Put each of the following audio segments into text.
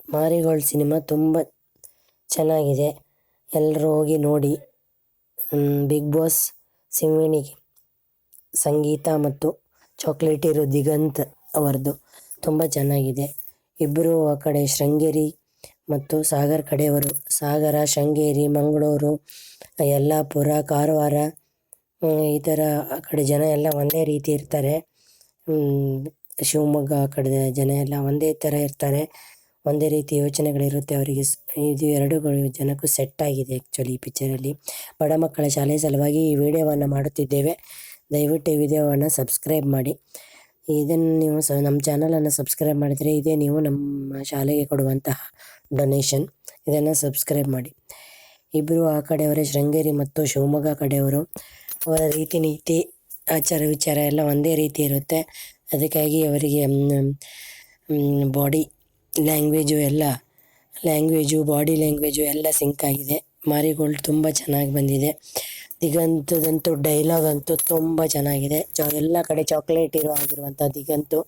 Marigold cinema ತುಂಬ ಚೆನ್ನಾಗಿದೆ, ಎಲ್ಲರೂ ಹೋಗಿ ನೋಡಿ. ಬಿಗ್ ಬಾಸ್ ಸಿಂಹಿಣಿ ಸಂಗೀತ ಮತ್ತು ಚಾಕ್ಲೇಟ್ ಹೀರೋ ದಿಗಂತ್ ಅವರದು ತುಂಬ ಚೆನ್ನಾಗಿದೆ. ಇಬ್ಬರು ಆ ಕಡೆ ಶೃಂಗೇರಿ ಮತ್ತು ಸಾಗರ್ ಕಡೆಯವರು. ಸಾಗರ, ಶೃಂಗೇರಿ, ಮಂಗಳೂರು, ಯಲ್ಲಾಪುರ, ಕಾರವಾರ ಈ ಥರ ಆ ಕಡೆ ಜನ ಎಲ್ಲ ಒಂದೇ ರೀತಿ ಇರ್ತಾರೆ. ಶಿವಮೊಗ್ಗ ಆ ಕಡೆ ಜನ ಎಲ್ಲ ಒಂದೇ ಥರ ಇರ್ತಾರೆ, ಒಂದೇ ರೀತಿ ಯೋಚನೆಗಳಿರುತ್ತೆ ಅವರಿಗೆ. ಇದು ಎರಡೂಗಳು ಜನಕ್ಕೂ ಸೆಟ್ ಆಗಿದೆ ಆ್ಯಕ್ಚುಲಿ ಈ ಪಿಕ್ಚರಲ್ಲಿ. ಬಡ ಮಕ್ಕಳ ಶಾಲೆ ಸಲುವಾಗಿ ಈ ವಿಡಿಯೋವನ್ನು ಮಾಡುತ್ತಿದ್ದೇವೆ. ದಯವಿಟ್ಟು ಈ ವಿಡಿಯೋವನ್ನು ಸಬ್ಸ್ಕ್ರೈಬ್ ಮಾಡಿ. ಇದನ್ನು ನೀವು ನಮ್ಮ ಚಾನಲನ್ನು ಸಬ್ಸ್ಕ್ರೈಬ್ ಮಾಡಿದರೆ ಇದೇ ನೀವು ನಮ್ಮ ಶಾಲೆಗೆ ಕೊಡುವಂತಹ ಡೊನೇಷನ್. ಇದನ್ನು ಸಬ್ಸ್ಕ್ರೈಬ್ ಮಾಡಿ. ಇಬ್ಬರು ಆ ಕಡೆಯವರೇ, ಶೃಂಗೇರಿ ಮತ್ತು ಶಿವಮೊಗ್ಗ ಕಡೆಯವರು. ಅವರ ರೀತಿ ನೀತಿ, ಆಚಾರ ವಿಚಾರ ಎಲ್ಲ ಒಂದೇ ರೀತಿ ಇರುತ್ತೆ. ಅದಕ್ಕಾಗಿ ಅವರಿಗೆ ಬಾಡಿ ಲ್ಯಾಂಗ್ವೇಜು ಬಾಡಿ ಲ್ಯಾಂಗ್ವೇಜು ಎಲ್ಲ ಸಿಂಕ್ ಆಗಿದೆ. ಮಾರಿಗೋಲ್ಡ್ ತುಂಬ ಚೆನ್ನಾಗಿ ಬಂದಿದೆ. ದಿಗಂತದಂತೂ ಡೈಲಾಗ್ ಅಂತೂ ತುಂಬ ಚೆನ್ನಾಗಿದೆ. ಎಲ್ಲ ಕಡೆ ಚಾಕ್ಲೇಟ್ ಹೀರೋ ಆಗಿರುವಂಥ ದಿಗಂತು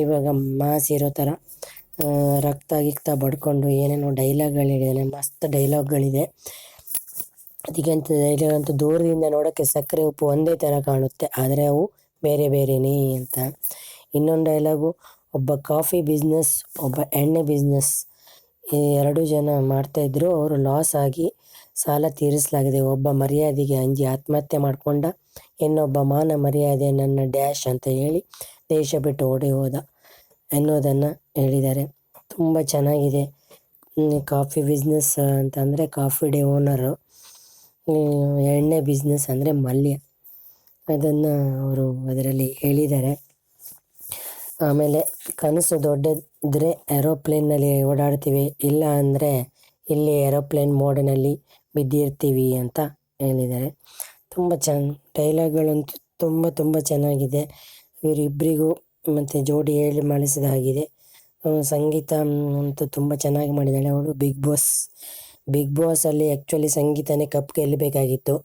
ಇವಾಗ ಮಾಸ್ ಇರೋ ಥರ ರಕ್ತ ಗಿಕ್ತ ಬಡ್ಕೊಂಡು ಏನೇನೋ ಡೈಲಾಗ್ಗಳು ಹೇಳಿದ್ದಾನೆ. ಮಸ್ತ್ ಡೈಲಾಗ್ಗಳಿದೆ. ದಿಗಂತ ಡೈಲಾಗ್ ಅಂತೂ ದೂರದಿಂದ ನೋಡೋಕ್ಕೆ ಸಕ್ಕರೆ ಉಪ್ಪು ಒಂದೇ ಥರ ಕಾಣುತ್ತೆ, ಆದರೆ ಅವು ಬೇರೆ ಬೇರೆನೇ ಅಂತ. ಇನ್ನೊಂದು ಡೈಲಾಗು, ಒಬ್ಬ ಕಾಫಿ ಬಿಸ್ನೆಸ್, ಒಬ್ಬ ಎಣ್ಣೆ ಬಿಸ್ನೆಸ್, ಈ ಎರಡು ಜನ ಮಾಡ್ತಾಯಿದ್ರು. ಅವರು ಲಾಸ್ ಆಗಿ ಸಾಲ ತೀರಿಸಲಾಗಿದೆ. ಒಬ್ಬ ಮರ್ಯಾದೆಗೆ ಅಂಜಿ ಆತ್ಮಹತ್ಯೆ ಮಾಡಿಕೊಂಡ, ಇನ್ನೊಬ್ಬ ಮಾನ ಮರ್ಯಾದೆ ನನ್ನ ಡ್ಯಾಶ್ ಅಂತ ಹೇಳಿ ದೇಶ ಬಿಟ್ಟು ಓಡಿ ಹೋದ ಎನ್ನುವುದನ್ನು ಹೇಳಿದ್ದಾರೆ. ತುಂಬ ಚೆನ್ನಾಗಿದೆ. ಕಾಫಿ ಬಿಸ್ನೆಸ್ ಅಂತಂದರೆ ಕಾಫಿ ಡೇ ಓನರು, ಎಣ್ಣೆ ಬಿಸ್ನೆಸ್ ಅಂದರೆ ಮಲ್ಯ, ಅದನ್ನು ಅವರು ಅದರಲ್ಲಿ ಹೇಳಿದ್ದಾರೆ. ಆಮೇಲೆ ಕನಸು ದೊಡ್ಡದಿದ್ರೆ ಏರೋಪ್ಲೇನ್ನಲ್ಲಿ ಓಡಾಡ್ತೀವಿ, ಇಲ್ಲ ಅಂದರೆ ಇಲ್ಲಿ ಏರೋಪ್ಲೇನ್ ಮೋಡಿನಲ್ಲಿ ಬಿದ್ದಿರ್ತೀವಿ ಅಂತ ಹೇಳಿದ್ದಾರೆ. ತುಂಬ ಡೈಲಾಗ್ಗಳಂತೂ ತುಂಬ ಚೆನ್ನಾಗಿದೆ. ಇವರಿಬ್ಬರಿಗೂ ಮತ್ತು ಜೋಡಿ ಹೇಳಿ ಮಾಡಿಸಿದ ಹಾಗಿದೆ. ಸಂಗೀತ ಅಂತೂ ತುಂಬ ಚೆನ್ನಾಗಿ ಮಾಡಿದ್ದಾಳೆ ಅವಳು. ಬಿಗ್ ಬಾಸಲ್ಲಿ ಆ್ಯಕ್ಚುಲಿ ಸಂಗೀತನೇ ಕಪ್ ಗೆಲ್ಲಬೇಕಾಗಿತ್ತು.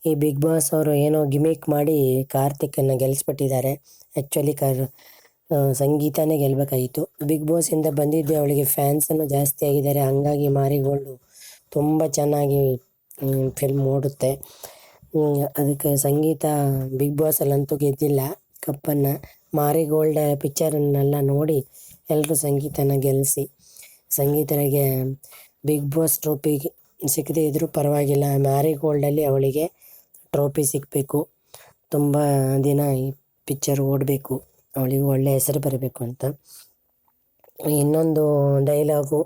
ಈ ಬಿಗ್ ಬಾಸ್ ಅವರು ಏನೋ ಗಿಮಿಕ್ ಮಾಡಿ ಕಾರ್ತಿಕನ್ನು ಗೆಲ್ಲಿಸ್ಬಿಟ್ಟಿದ್ದಾರೆ. ಆ್ಯಕ್ಚುಲಿ ಸಂಗೀತನೇ ಗೆಲ್ಲಬೇಕಾಗಿತ್ತು. ಬಿಗ್ ಬಾಸಿಂದ ಬಂದಿದ್ದೆ ಅವಳಿಗೆ ಫ್ಯಾನ್ಸನ್ನು ಜಾಸ್ತಿ ಆಗಿದ್ದಾರೆ. ಹಂಗಾಗಿ ಮಾರಿಗೋಲ್ಡು ತುಂಬ ಚೆನ್ನಾಗಿ ಫಿಲ್ಮ್ ಓಡುತ್ತೆ. ಅದಕ್ಕೆ ಸಂಗೀತ ಬಿಗ್ ಬಾಸಲ್ಲಂತೂ ಗೆದ್ದಿಲ್ಲ ಕಪ್ಪನ್ನು. ಮಾರಿಗೋಲ್ಡ್ ಪಿಕ್ಚರನ್ನೆಲ್ಲ ನೋಡಿ ಎಲ್ಲರೂ ಸಂಗೀತನ ಗೆಲ್ಲಿಸಿ, ಸಂಗೀತರಿಗೆ ಬಿಗ್ ಬಾಸ್ ಟ್ರೋಫಿ ಸಿಕ್ಕದೇ ಇದ್ದರೂ ಪರವಾಗಿಲ್ಲ, ಮಾರಿಗೋಲ್ಡಲ್ಲಿ ಅವಳಿಗೆ ಟ್ರೋಫಿ ಸಿಗಬೇಕು. ತುಂಬ ದಿನ ಈ ಪಿಕ್ಚರ್ ಓಡಬೇಕು, ಅವಳಿಗೆ ಒಳ್ಳೆಯ ಹೆಸರು ಬರಬೇಕು ಅಂತ. ಇನ್ನೊಂದು ಡೈಲಾಗು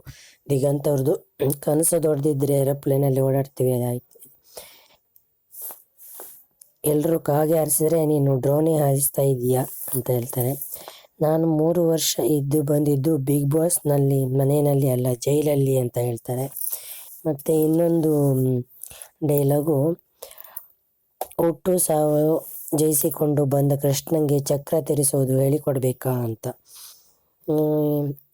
ದಿಗಂತ್ ಅವ್ರದ್ದು, ಕನಸು ದೊಡ್ಡದಿದ್ರೆ ಏರೋಪ್ಲೇನಲ್ಲಿ ಓಡಾಡ್ತೀವಿ, ಅದಾಯ್ತು. ಎಲ್ಲರೂ ಕಾಗೆ ಹಾರಿಸಿದ್ರೆ ನೀನು ಡ್ರೋನೇ ಹಾರಿಸ್ತಾ ಇದೀಯಾ ಅಂತ ಹೇಳ್ತಾರೆ. ನಾನು 3 ವರ್ಷ ಬಂದಿದ್ದು ಬಿಗ್ ಬಾಸ್ನಲ್ಲಿ, ಮನೆಯಲ್ಲಿ ಅಲ್ಲ ಜೈಲಲ್ಲಿ ಅಂತ ಹೇಳ್ತಾರೆ. ಮತ್ತು ಇನ್ನೊಂದು ಡೈಲಾಗು, ಹುಟ್ಟು ಸಾವು ಜಯಿಸಿಕೊಂಡು ಬಂದ ಕೃಷ್ಣಂಗೆ ಚಕ್ರ ತಿರಿಸೋದು ಹೇಳಿಕೊಡ್ಬೇಕಾ ಅಂತ.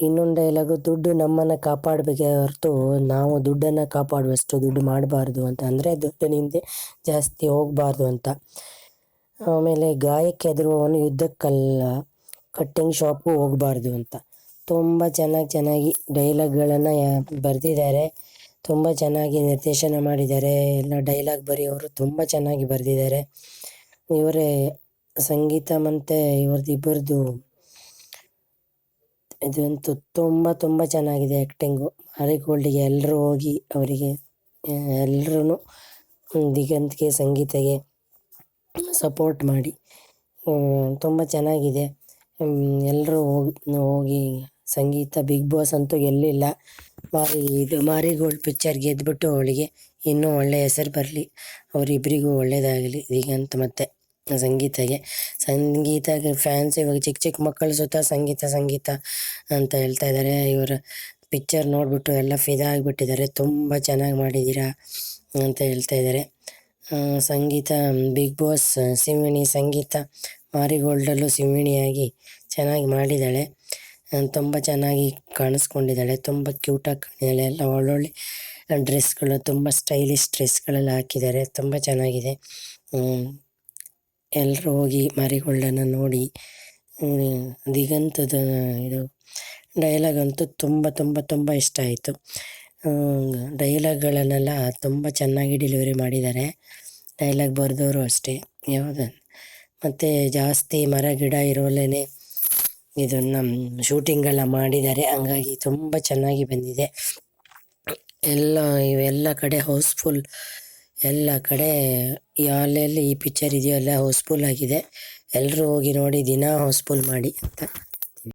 ಇನ್ನೊಂದು ಡೈಲಾಗು, ದುಡ್ಡು ನಮ್ಮನ್ನು ಕಾಪಾಡಬೇಕೇ ಹೊರತು ನಾವು ದುಡ್ಡನ್ನು ಕಾಪಾಡುವಷ್ಟು ದುಡ್ಡು ಮಾಡಬಾರ್ದು ಅಂತ, ಅಂದರೆ ದುಡ್ಡಿನಿಂದ ಜಾಸ್ತಿ ಹೋಗಬಾರ್ದು ಅಂತ. ಆಮೇಲೆ ಗಾಯಕ್ಕೆ ಹೆದರುವವನು ಯುದ್ಧಕ್ಕಲ್ಲ, ಕಟ್ಟಿಂಗ್ ಶಾಪು ಹೋಗಬಾರ್ದು ಅಂತ. ತುಂಬ ಚೆನ್ನಾಗಿ ಡೈಲಾಗ್ಗಳನ್ನು ಬರೆದಿದ್ದಾರೆ. ತುಂಬ ಚೆನ್ನಾಗಿ ನಿರ್ದೇಶನ ಮಾಡಿದ್ದಾರೆ. ಎಲ್ಲ ಡೈಲಾಗ್ ಬರೆಯೋರು ತುಂಬ ಚೆನ್ನಾಗಿ ಬರೆದಿದ್ದಾರೆ. ಇವರೇ ಸಂಗೀತ ಮತ್ತು ಇಬ್ಬರದ್ದು ಇದಂತೂ ತುಂಬ ಚೆನ್ನಾಗಿದೆ ಆ್ಯಕ್ಟಿಂಗು. ಮಾರಿಗೋಲ್ಡಿಗೆ ಎಲ್ಲರೂ ಹೋಗಿ ಅವರಿಗೆ ಎಲ್ಲರೂ ದಿಗಂತ್ಗೆ, ಸಂಗೀತಗೆ ಸಪೋರ್ಟ್ ಮಾಡಿ. ತುಂಬ ಚೆನ್ನಾಗಿದೆ. ಎಲ್ಲರೂ ಹೋಗಿ ಸಂಗೀತ ಬಿಗ್ ಬಾಸ್ ಅಂತೂ ಗೆಲ್ಲಿಲ್ಲ. ಮಾರಿಗೋಲ್ಡ್ ಪಿಕ್ಚರ್ ಗೆದ್ದುಬಿಟ್ಟು ಅವಳಿಗೆ ಇನ್ನೂ ಒಳ್ಳೆಯ ಹೆಸರು ಬರಲಿ, ಅವರಿಬ್ಬರಿಗೂ ಒಳ್ಳೆಯದಾಗಲಿ, ದಿಗಂತ್ ಮತ್ತು ಸಂಗೀತಗೆ ಫ್ಯಾನ್ಸ್ ಇವಾಗ ಚಿಕ್ಕ ಮಕ್ಕಳು ಸುತ್ತ ಸಂಗೀತ ಅಂತ ಹೇಳ್ತಾ ಇದ್ದಾರೆ. ಇವರ ಪಿಕ್ಚರ್ ನೋಡಿಬಿಟ್ಟು ಎಲ್ಲ ಫಿದಾ ಆಗಿಬಿಟ್ಟಿದ್ದಾರೆ. ತುಂಬ ಚೆನ್ನಾಗಿ ಮಾಡಿದ್ದೀರಾ ಅಂತ ಹೇಳ್ತಾ ಇದ್ದಾರೆ. ಸಂಗೀತ ಬಿಗ್ ಬಾಸ್ ಸಿಂಹಿಣಿ ಸಂಗೀತ ಮಾರಿಗೋಲ್ಡಲ್ಲೂ ಸಿಂಹಿಣಿಯಾಗಿ ಚೆನ್ನಾಗಿ ಮಾಡಿದ್ದಾಳೆ. ತುಂಬ ಚೆನ್ನಾಗಿ ಕಾಣಿಸ್ಕೊಂಡಿದ್ದಾಳೆ. ತುಂಬ ಕ್ಯೂಟಾಗಿ ಕಾಣಿದ್ದಾಳೆ. ಎಲ್ಲ ಒಳ್ಳೊಳ್ಳೆ ಡ್ರೆಸ್ಗಳು, ತುಂಬ ಸ್ಟೈಲಿಶ್ ಡ್ರೆಸ್ಗಳೆಲ್ಲ ಹಾಕಿದ್ದಾರೆ. ತುಂಬ ಚೆನ್ನಾಗಿದೆ. ಎಲ್ಲರೂ ಹೋಗಿ ಮಾರಿಗೋಲ್ಡನ್ನು ನೋಡಿ. ದಿಗಂತದ ಇದು ಡೈಲಾಗ್ ಅಂತೂ ತುಂಬ ತುಂಬ ತುಂಬ ಇಷ್ಟ ಆಯಿತು. ಡೈಲಾಗ್ಗಳನ್ನೆಲ್ಲ ತುಂಬ ಚೆನ್ನಾಗಿ ಡೆಲಿವರಿ ಮಾಡಿದ್ದಾರೆ. ಡೈಲಾಗ್ ಬರೆದವರು ಅಷ್ಟೇ ಯಾವುದು. ಮತ್ತು ಜಾಸ್ತಿ ಮರ ಗಿಡ ಇರೋಲ್ಲೇ ಇದನ್ನು ಶೂಟಿಂಗೆಲ್ಲ ಮಾಡಿದ್ದಾರೆ. ಹಂಗಾಗಿ ತುಂಬ ಚೆನ್ನಾಗಿ ಬಂದಿದೆ. ಇವೆಲ್ಲ ಕಡೆ ಹೌಸ್ಫುಲ್, ಎಲ್ಲ ಕಡೆ ಎಲ್ಲೆಲ್ಲಿ ಈ ಪಿಕ್ಚರ್ ಇದೆಯೋ ಎಲ್ಲ ಹೌಸ್ಫುಲ್ ಆಗಿದೆ. ಎಲ್ಲರೂ ಹೋಗಿ ನೋಡಿ ದಿನಾ ಹೌಸ್ಫುಲ್ ಮಾಡಿ ಅಂತ